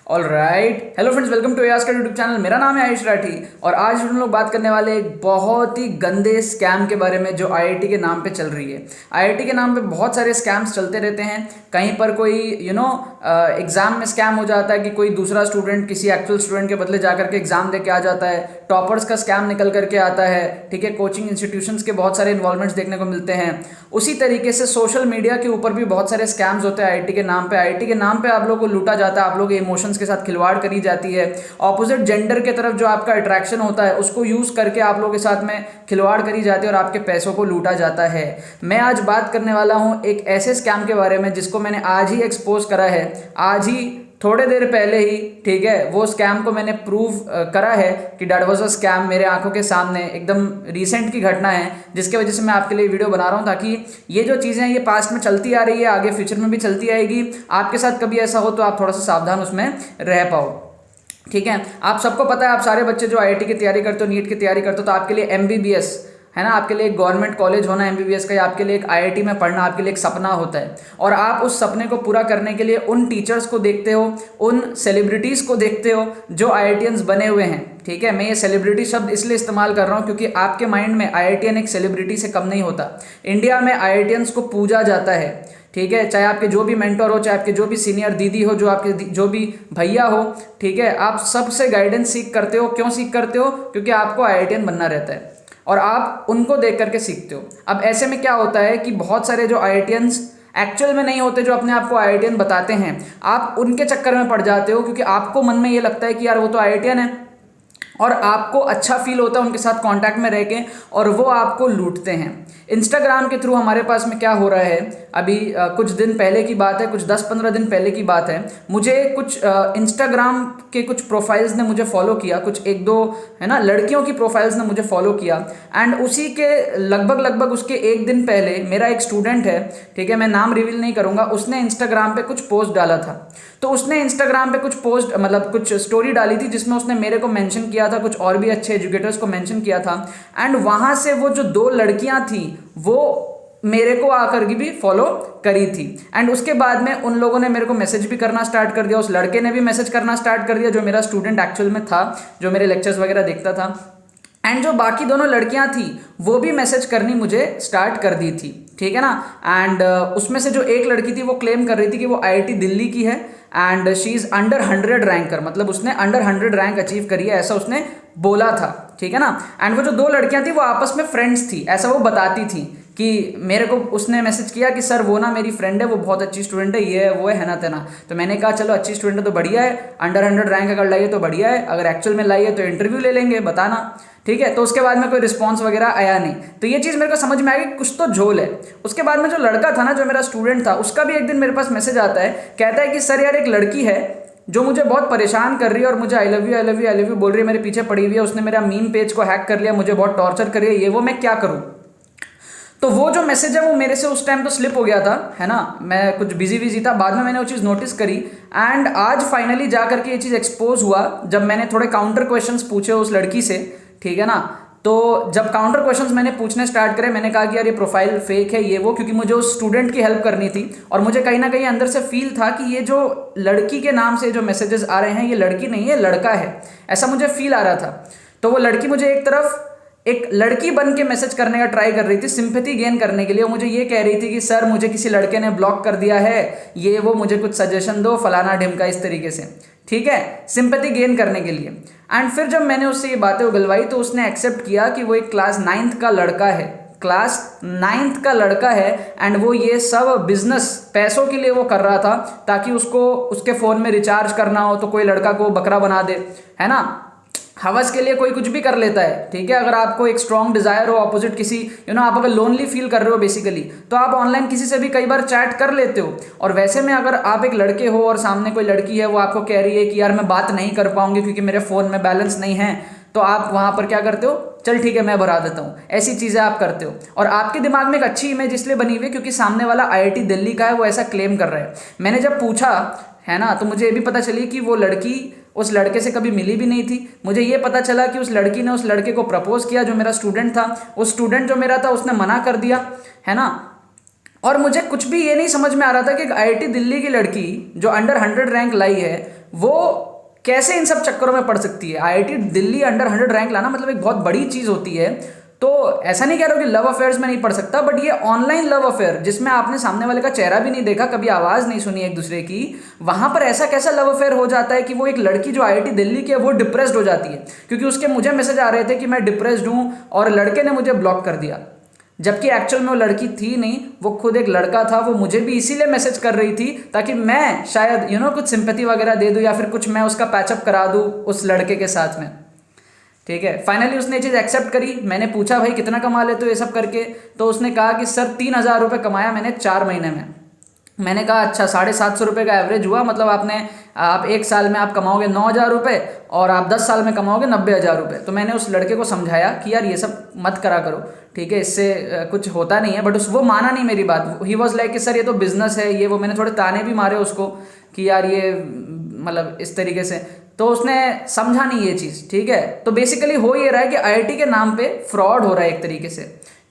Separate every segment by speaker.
Speaker 1: All right, hello friends, welcome to यास का YouTube channel. मेरा नाम है आयुष राठी और आज हम लोग बात करने वाले एक बहुत ही गंदे स्कैम के बारे में जो आईआईटी के नाम पे चल रही है। आईआईटी के नाम पे बहुत सारे स्कैम्स चलते रहते हैं। कहीं पर कोई एग्जाम में स्कैम हो जाता है कि कोई दूसरा स्टूडेंट किसी एक्चुअल स्टूडेंट के बदले जाकर के एग्जाम दे के आ जाता है। टॉपर्स का स्कैम निकल करके आता है, ठीक है। कोचिंग इंस्टीट्यूशंस के बहुत सारे इन्वॉल्वमेंट्स देखने को मिलते हैं। उसी तरीके से सोशल मीडिया के ऊपर भी बहुत सारे स्कैम्स होते हैं आईआईटी के नाम पे। आईआईटी के नाम पे आप लोगों को लूटा जाता है, आप लोग के इमोशंस के साथ खिलवाड़ करी जाती है। ऑपोजिट जेंडर के तरफ जो आपका अट्रैक्शन होता है उसको यूज करके आप लोगों के साथ में खिलवाड़ करी जाती है और आपके पैसों को लूटा जाता है। मैं आज बात करने वाला हूं एक ऐसे स्कैम के बारे में जिसको मैंने आज ही एक्सपोज करा है, आज ही थोड़े देर पहले ही, ठीक है। वो स्कैम को मैंने प्रूव करा है कि दैट वाज अ स्कैम, मेरे आंखों के सामने एकदम रिसेंट की घटना है, जिसके वजह से मैं आपके लिए वीडियो बना रहा हूं ताकि ये जो चीज़ें हैं ये पास्ट में चलती आ रही है, आगे फ्यूचर में भी चलती आएगी। आपके साथ कभी ऐसा हो तो आप थोड़ा सा सावधान उसमें रह पाओ, ठीक है। आप सबको पता है, आप सारे बच्चे जो आईआईटी की तैयारी करते हो, नीट की तैयारी करते हो, तो आपके लिए एमबीबीएस है ना, आपके लिए एक गवर्नमेंट कॉलेज होना एमबीबीएस का, या आपके लिए एक आईआईटी में पढ़ना आपके लिए एक सपना होता है। और आप उस सपने को पूरा करने के लिए उन टीचर्स को देखते हो, उन सेलिब्रिटीज़ को देखते हो जो आईआईटीएंस बने हुए हैं, ठीक है। मैं ये सेलिब्रिटी शब्द इसलिए इस्तेमाल कर रहा हूँ क्योंकि आपके माइंड में आईआईटीएन एक सेलिब्रिटी से कम नहीं होता। इंडिया में आईआईटीएंस को पूजा जाता है, ठीक है। चाहे आपके जो भी मेंटर हो, चाहे आपके जो भी सीनियर दीदी हो, जो आपके जो भी भैया हो, ठीक है, आप सबसे गाइडेंस सीख करते हो। क्यों सीख करते हो? क्योंकि आपको आईआईटीएन बनना रहता है और आप उनको देख करके सीखते हो। अब ऐसे में क्या होता है कि बहुत सारे जो आईआईटीएंस एक्चुअल में नहीं होते, जो अपने आप को आईआईटीएन बताते हैं, आप उनके चक्कर में पड़ जाते हो क्योंकि आपको मन में ये लगता है कि यार वो तो आईआईटीएन है, और आपको अच्छा फील होता है उनके साथ कांटेक्ट में रह के, और वो आपको लूटते हैं। इंस्टाग्राम के थ्रू हमारे पास में क्या हो रहा है, अभी कुछ दिन पहले की बात है, कुछ 10-15 दिन पहले की बात है। मुझे कुछ इंस्टाग्राम के कुछ प्रोफाइल्स ने मुझे फॉलो किया, कुछ एक दो है ना लड़कियों की प्रोफाइल्स ने मुझे फॉलो किया। एंड उसी के लगभग उसके एक दिन पहले मेरा एक स्टूडेंट है, ठीक है, मैं नाम रिवील नहीं करूँगा, उसने इंस्टाग्राम पे कुछ पोस्ट डाला था। तो उसने इंस्टाग्राम पे कुछ पोस्ट मतलब कुछ स्टोरी डाली थी जिसमें उसने मेरे को मेंशन किया था, कुछ और भी अच्छे एजुकेटर्स को मेंशन किया था। एंड वहां से वो जो दो लड़कियां थी वो मेरे को आकर के भी फॉलो करी थी। एंड उसके बाद में उन लोगों ने मेरे को मैसेज भी करना स्टार्ट कर दिया, उस लड़के ने भी मैसेज करना स्टार्ट कर दिया जो मेरा स्टूडेंट एक्चुअल में था, जो मेरे लेक्चर्स वगैरह देखता था। एंड जो बाकी दोनों लड़कियां थी वो भी मैसेज करनी मुझे स्टार्ट कर दी थी, ठीक है ना। एंड उसमें से जो एक लड़की थी वो क्लेम कर रही थी कि वो आईआईटी दिल्ली की है and she is under 100 ranker, मतलब उसने अंडर 100 रैंक अचीव करी है, ऐसा उसने बोला था, ठीक है ना। एंड वो जो दो लड़कियां थी वो आपस में फ्रेंड्स थी, ऐसा वो बताती थी कि मेरे को उसने मैसेज किया कि सर वो ना मेरी फ्रेंड है, वो बहुत अच्छी स्टूडेंट है, ये है वो है ना तेना। तो मैंने कहा चलो अच्छी स्टूडेंट है तो बढ़िया है, अंडर 100 रैंक अगर लाई है तो बढ़िया है, अगर एक्चुअल में लाई है तो इंटरव्यू ले लेंगे, बताना, ठीक है। तो उसके बाद में कोई रिस्पॉन्स वगैरह आया नहीं। तो ये चीज़ मेरे को समझ में आ गई कुछ तो झोल है। उसके बाद में जो लड़का था ना, जो मेरा स्टूडेंट था, उसका भी एक दिन मेरे पास मैसेज आता है, कहता है कि सर यार एक लड़की है जो मुझे बहुत परेशान कर रही है और मुझे I love you I love you I love you बोल रही है, मेरे पीछे पड़ी हुई है, उसने मेरा मीम पेज को हैक कर लिया, मुझे बहुत टॉर्चर कर रही है, ये वो, मैं क्या करूँ। तो वो जो मैसेज है वो मेरे से उस टाइम तो स्लिप हो गया था, है ना, मैं कुछ बिजी था। बाद में मैंने वो चीज़ नोटिस करी एंड आज फाइनली जा करके ये चीज़ एक्सपोज हुआ जब मैंने थोड़े काउंटर क्वेश्चंस पूछे उस लड़की से, ठीक है ना। तो जब काउंटर क्वेश्चंस मैंने पूछने स्टार्ट करे, मैंने कहा कि यार ये प्रोफाइल फेक है, ये वो, क्योंकि मुझे उस स्टूडेंट की हेल्प करनी थी और मुझे कहीं ना कहीं अंदर से फील था कि ये जो लड़की के नाम से जो मैसेजेस आ रहे हैं ये लड़की नहीं है, लड़का है, ऐसा मुझे फील आ रहा था। तो वो लड़की मुझे एक तरफ एक लड़की बन के मैसेज करने का ट्राई कर रही थी, सिंपैथी गेन करने के लिए। वो मुझे ये कह रही थी कि सर मुझे किसी लड़के ने ब्लॉक कर दिया है, ये वो, मुझे कुछ सजेशन दो, फलाना ढिमका, इस तरीके से, ठीक है, सिंपैथी गेन करने के लिए। एंड फिर जब मैंने उससे ये बातें उगलवाई तो उसने एक्सेप्ट किया कि वो एक क्लास 9th का लड़का है, क्लास 9th का लड़का है। एंड वो ये सब बिजनेस पैसों के लिए वो कर रहा था ताकि उसको उसके फ़ोन में रिचार्ज करना हो तो कोई लड़का को बकरा बना दे, है ना। हवस के लिए कोई कुछ भी कर लेता है, ठीक है। अगर आपको एक स्ट्रॉन्ग डिजायर हो अपोजिट किसी, आप अगर लोनली फील कर रहे हो बेसिकली, तो आप ऑनलाइन किसी से भी कई बार चैट कर लेते हो। और वैसे में अगर आप एक लड़के हो और सामने कोई लड़की है, वो आपको कह रही है कि यार मैं बात नहीं कर पाऊंगी क्योंकि मेरे फ़ोन में बैलेंस नहीं है, तो आप वहाँ पर क्या करते हो, चल ठीक है मैं भरा देता हूँ, ऐसी चीज़ें आप करते हो। और आपके दिमाग में एक अच्छी इमेज इसलिए बनी हुई है क्योंकि सामने वाला आईआईटी दिल्ली का है, वो ऐसा क्लेम कर रहा है। मैंने जब पूछा, है ना, तो मुझे ये भी पता चली कि वो लड़की उस लड़के से कभी मिली भी नहीं थी। मुझे ये पता चला कि उस लड़की ने उस लड़के को प्रपोज किया जो मेरा स्टूडेंट था, उस स्टूडेंट जो मेरा था उसने मना कर दिया, है ना। और मुझे कुछ भी ये नहीं समझ में आ रहा था कि आईआईटी दिल्ली की लड़की जो अंडर 100 रैंक लाई है वो कैसे इन सब चक्करों में पड़ सकती है। आईआईटी दिल्ली अंडर 100 रैंक लाना मतलब एक बहुत बड़ी चीज़ होती है। तो ऐसा नहीं कह रहा हूँ कि लव अफेयर्स में नहीं पढ़ सकता, बट ये ऑनलाइन लव अफेयर जिसमें आपने सामने वाले का चेहरा भी नहीं देखा, कभी आवाज़ नहीं सुनी एक दूसरे की, वहाँ पर ऐसा कैसा लव अफेयर हो जाता है कि वो एक लड़की जो आईआईटी दिल्ली की है वो डिप्रेस्ड हो जाती है, क्योंकि उसके मुझे मैसेज आ रहे थे कि मैं डिप्रेस्ड हूँ और लड़के ने मुझे ब्लॉक कर दिया, जबकि एक्चुअल में वो लड़की थी नहीं, वो खुद एक लड़का था। वो मुझे भी इसीलिए मैसेज कर रही थी ताकि मैं शायद कुछ सिंपैथी वगैरह दे दूँ या फिर कुछ मैं उसका पैचअप करा दूँ उस लड़के के साथ में। ठीक है, फाइनली उसने ये चीज़ एक्सेप्ट करी। मैंने पूछा भाई कितना कमा लेते हो ये सब करके, तो उसने कहा कि सर 3,000 रुपये कमाया मैंने 4 महीने में। मैंने कहा अच्छा 750 रुपये का एवरेज हुआ, मतलब आप एक साल में आप कमाओगे 9,000 रुपये और आप 10 साल में कमाओगे 90,000 रुपये। तो मैंने उस लड़के को समझाया कि यार ये सब मत करा करो, ठीक है, इससे कुछ होता नहीं है, बट वो माना नहीं मेरी बात। ही वॉज लाइक कि सर ये तो बिजनेस है, ये वो। मैंने थोड़े ताने भी मारे उसको कि यार ये मतलब इस तरीके से, तो उसने समझा नहीं ये चीज़। ठीक है, तो बेसिकली हो ये रहा है कि आईआईटी के नाम पे फ्रॉड हो रहा है एक तरीके से।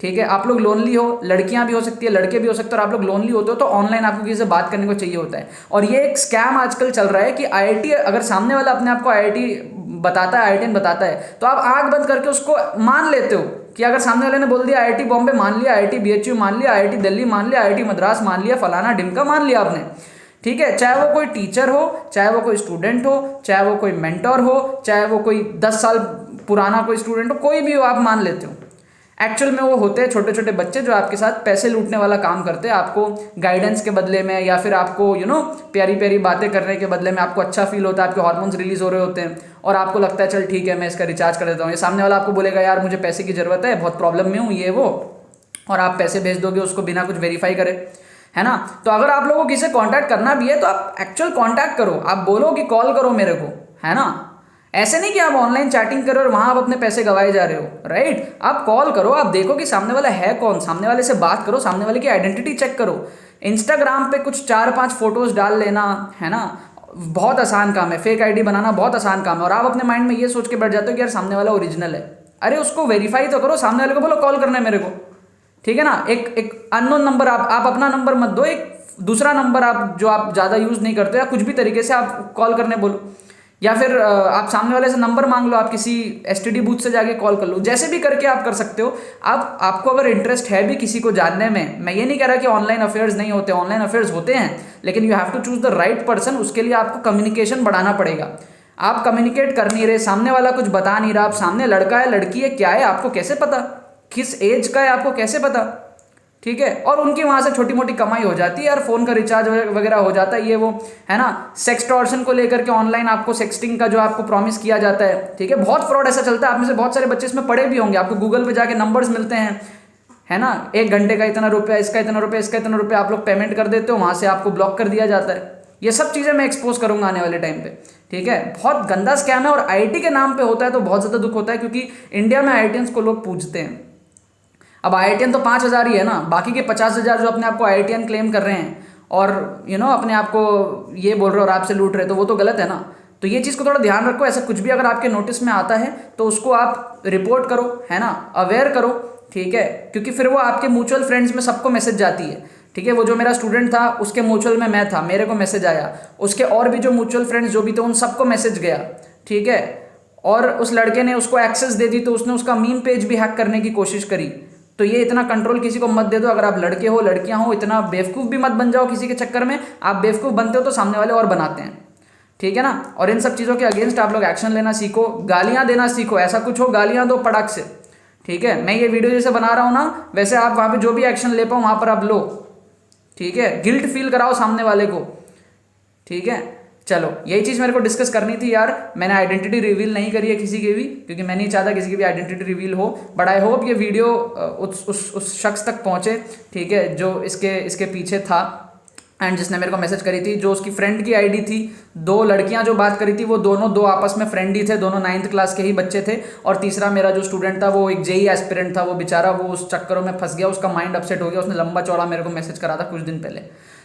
Speaker 1: ठीक है, आप लोग लोनली हो, लड़कियां भी हो सकती है, लड़के भी हो सकते हैं, और आप लोग लोनली होते हो तो ऑनलाइन आपको किसी से बात करने को चाहिए होता है। और ये एक स्कैम आजकल चल रहा है कि आईआईटी, अगर सामने वाला अपने आप को आईआईटी बताता है, आईआईटीएन बताता है, तो आप आंख बंद करके उसको मान लेते हो कि अगर सामने वाले ने बोल दिया आईआईटी बॉम्बे मान लिया, आईआईटी बीएचयू मान लिया, आईआईटी दिल्ली मान लिया, आईआईटी मद्रास मान लिया, फलाना ढिमका मान लिया आपने। ठीक है, चाहे वो कोई टीचर हो, चाहे वो कोई स्टूडेंट हो, चाहे वो कोई मेंटोर हो, चाहे वो कोई 10 साल पुराना कोई स्टूडेंट हो, कोई भी हो, आप मान लेते हो। एक्चुअल में वो होते हैं छोटे छोटे बच्चे जो आपके साथ पैसे लूटने वाला काम करते हैं, आपको गाइडेंस के बदले में या फिर आपको प्यारी प्यारी बातें करने के बदले में आपको अच्छा फील होता है, आपके हार्मोन्स रिलीज हो रहे होते हैं और आपको लगता है चल ठीक है मैं इसका रिचार्ज कर देता हूँ। ये सामने वाला आपको बोलेगा यार मुझे पैसे की ज़रूरत है, बहुत प्रॉब्लम में हूँ, ये वो, और आप पैसे भेज दोगे उसको बिना कुछ वेरीफाई करे, है ना। तो अगर आप लोगों को किसी से कांटेक्ट करना भी है तो आप एक्चुअल कांटेक्ट करो, आप बोलो कि कॉल करो मेरे को, है ना। ऐसे नहीं कि आप ऑनलाइन चैटिंग करो और वहां आप अपने पैसे गवाए जा रहे हो, राइट। आप कॉल करो, आप देखो कि सामने वाला है कौन, सामने वाले से बात करो, सामने वाले की आइडेंटिटी चेक करो। इंस्टाग्राम पे कुछ 4-5 फोटोज डाल लेना, है ना, बहुत आसान काम है। फेक आईडी बनाना बहुत आसान काम है और आप अपने माइंड में ये सोच के बैठ जाते हो कि यार सामने वाला ओरिजिनल है। अरे उसको वेरीफाई तो करो, सामने वाले को बोलो कॉल करना है मेरे को, ठीक है ना। एक अननोन नंबर आप अपना नंबर मत दो, एक दूसरा नंबर आप जो आप ज़्यादा यूज़ नहीं करते या कुछ भी तरीके से आप कॉल करने बोलो, या फिर आप सामने वाले से नंबर मांग लो, आप किसी एसटीडी बूथ से जाके कॉल कर लो, जैसे भी करके आप कर सकते हो। आपको अगर इंटरेस्ट है भी किसी को जानने में, मैं ये नहीं कह रहा कि ऑनलाइन अफेयर्स नहीं होते, ऑनलाइन अफेयर्स होते हैं, लेकिन you have to choose the right person. उसके लिए आपको कम्युनिकेशन बढ़ाना पड़ेगा। आप कम्युनिकेट कर नहीं रहे, सामने वाला कुछ बता नहीं रहा, आप सामने लड़का है लड़की है क्या है आपको कैसे पता, किस एज का है आपको कैसे पता, ठीक है। और उनकी वहाँ से छोटी मोटी कमाई हो जाती है यार, फ़ोन का रिचार्ज वगैरह हो जाता है, ये वो, है ना। सेक्सटॉर्शन को लेकर के ऑनलाइन आपको सेक्सटिंग का जो आपको प्रॉमिस किया जाता है, ठीक है, बहुत फ्रॉड ऐसा चलता है। आप में से बहुत सारे बच्चे इसमें पढ़े भी होंगे, आपको गूगल पे जाके नंबर्स मिलते हैं, है ना, 1 घंटे का इतना रुपया, इसका इतना रुपया, इसका इतना रुपया, आप लोग पेमेंट कर देते हो, वहाँ से आपको ब्लॉक कर दिया जाता है। ये सब चीज़ें मैं एक्सपोज करूंगा आने वाले टाइम पे, ठीक है। बहुत गंदा स्कैम है और आईआईटी के नाम पे होता है तो बहुत ज़्यादा दुख होता है, क्योंकि इंडिया में आईआईटियंस को लोग पूछते हैं। अब आईआईटीएन तो 5,000 ही है ना, बाकी के 50,000 जो अपने आप को आईआईटीएन क्लेम कर रहे हैं और अपने आप को ये बोल रहे हो और आपसे लूट रहे, तो वो तो गलत है ना। तो ये चीज़ को थोड़ा ध्यान रखो, ऐसा कुछ भी अगर आपके नोटिस में आता है तो उसको आप रिपोर्ट करो, है ना, अवेयर करो, ठीक है, क्योंकि फिर वो आपके म्यूचुअल फ्रेंड्स में सबको मैसेज जाती है, ठीक है। वो जो मेरा स्टूडेंट था उसके म्यूचुअल में मैं था, मेरे को मैसेज आया, उसके और भी जो म्यूचुअल फ्रेंड्स जो भी थे उन सबको मैसेज गया, ठीक है। और उस लड़के ने उसको एक्सेस दे दी तो उसने उसका मीम पेज भी हैक करने की कोशिश करी। तो ये इतना कंट्रोल किसी को मत दे दो। अगर आप लड़के हो लड़कियां हो, इतना बेवकूफ़ भी मत बन जाओ किसी के चक्कर में। आप बेवकूफ़ बनते हो तो सामने वाले और बनाते हैं, ठीक है ना। और इन सब चीज़ों के अगेंस्ट आप लोग एक्शन लेना सीखो, गालियां देना सीखो, ऐसा कुछ हो गालियां दो पड़क से, ठीक है। मैं ये वीडियो जैसे बना रहा हूँ ना, वैसे आप वहाँ पे जो भी एक्शन ले पाओ वहाँ पर आप लो, ठीक है। गिल्ट फील कराओ सामने वाले को, ठीक है। चलो यही चीज़ मेरे को डिस्कस करनी थी यार। मैंने आइडेंटिटी रिवील नहीं करी है किसी की भी, क्योंकि मैं नहीं चाहता किसी की भी आइडेंटिटी रिवील हो, बट आई होप ये वीडियो उस शख्स तक पहुँचे, ठीक है, जो इसके पीछे था एंड जिसने मेरे को मैसेज करी थी। जो उसकी फ्रेंड की आईडी थी, 2 लड़कियां जो बात करी थी वो दोनों 2 आपस में फ्रेंड ही थे, दोनों 9th क्लास के ही बच्चे थे। और तीसरा मेरा जो स्टूडेंट था वो एक जेई एस्पिरेंट था, वो बेचारा वो उस चक्करों में फंस गया, उसका माइंड अपसेट हो गया, उसने लंबा चौड़ा मेरे को मैसेज करा था कुछ दिन पहले।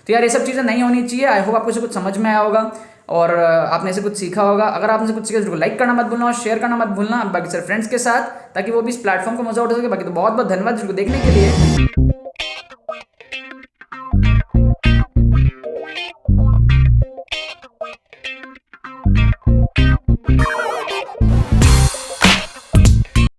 Speaker 1: तो यार ये सब चीज़ें नहीं होनी चाहिए। आई होप आपको इसे कुछ समझ में आया होगा और आपने इसे कुछ सीखा होगा। अगर आपने कुछ सीखा तो लाइक करना मत भूलना और शेयर करना मत भूलना बाकी सारे फ्रेंड्स के साथ, ताकि वो भी इस प्लेटफॉर्म को मजा उठा सके। बाकी तो बहुत बहुत धन्यवाद देखने के लिए।